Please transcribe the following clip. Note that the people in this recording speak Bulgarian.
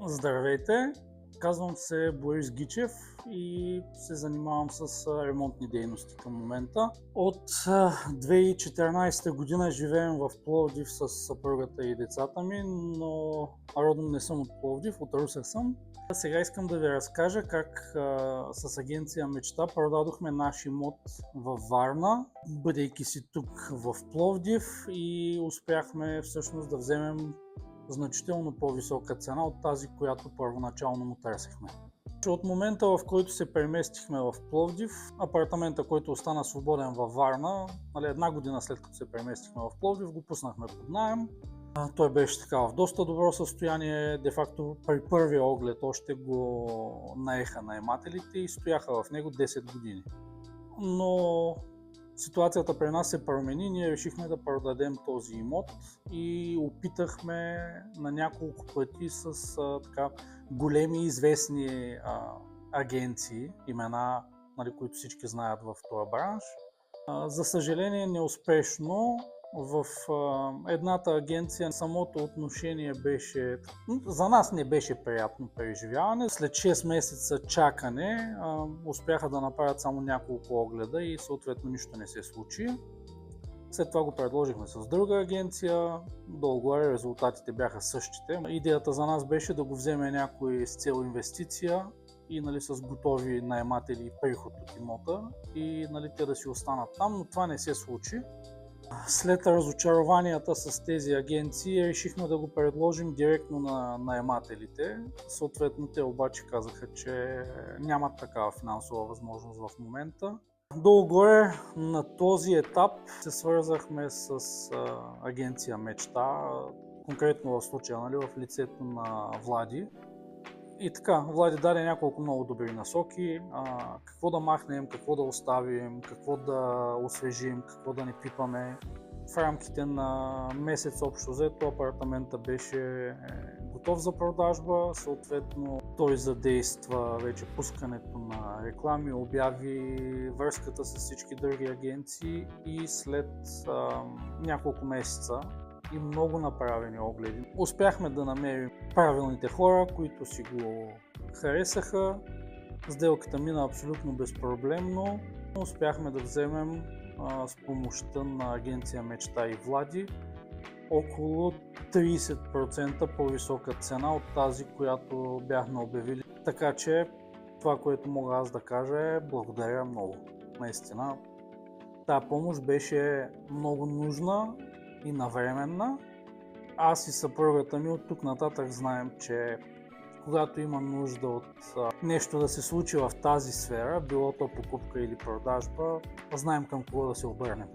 Здравейте! Казвам се Борис Гичев и се занимавам с ремонтни дейности към момента. От 2014 година живеем в Пловдив с съпругата и децата ми, но родом не съм от Пловдив, от Русе съм. Сега искам да ви разкажа как с агенция Мечта продадохме наш имот във Варна, бъдейки си тук в Пловдив, и успяхме всъщност да вземем значително по-висока цена от тази, която първоначално му търсихме. От момента, в който се преместихме в Пловдив, апартамента, който остана свободен във Варна, една година след като се преместихме в Пловдив, го пуснахме под наем. Той беше така в доста добро състояние, де-факто при първия оглед още го наеха наемателите и стояха в него 10 години. Но ситуацията при нас се промени, ние решихме да продадем този имот и опитахме на няколко пъти с големи известни агенции, имена, които всички знаят в този бранш. За съжаление неуспешно. В едната агенция самото отношение беше, за нас не беше приятно преживяване. След 6 месеца чакане успяха да направят само няколко огледа и съответно нищо не се случи. След това го предложихме с друга агенция, долу-горе резултатите бяха същите. Идеята за нас беше да го вземе някой с цел инвестиция и с готови наематели и приход от имота и те да си останат там, но това не се случи. След разочарованията с тези агенции решихме да го предложим директно на наемателите. Съответно те обаче казаха, че нямат такава финансова възможност в момента. Долу-горе на този етап се свързахме с агенция Мечта, конкретно в случая в лицето на Влади. И така, Влади даде няколко много добри насоки, какво да махнем, какво да оставим, какво да освежим, какво да не пипаме. В рамките на месец общо взето апартамента беше готов за продажба, съответно той задейства вече пускането на реклами, обяви, връзката с всички други агенции и след няколко месеца и много направени огледи успяхме да намерим правилните хора, които си го харесаха. Сделката мина абсолютно безпроблемно. Успяхме да вземем с помощта на агенция Мечта и Влади около 30% по-висока цена от тази, която бяхме обявили. Така че това, което мога аз да кажа е благодаря много. Наистина, тази помощ беше много нужна и навременна. Аз и съпругата ми от тук нататък знаем, че когато има нужда от нещо да се случи в тази сфера, било то покупка или продажба, знаем към кого да се обърнем.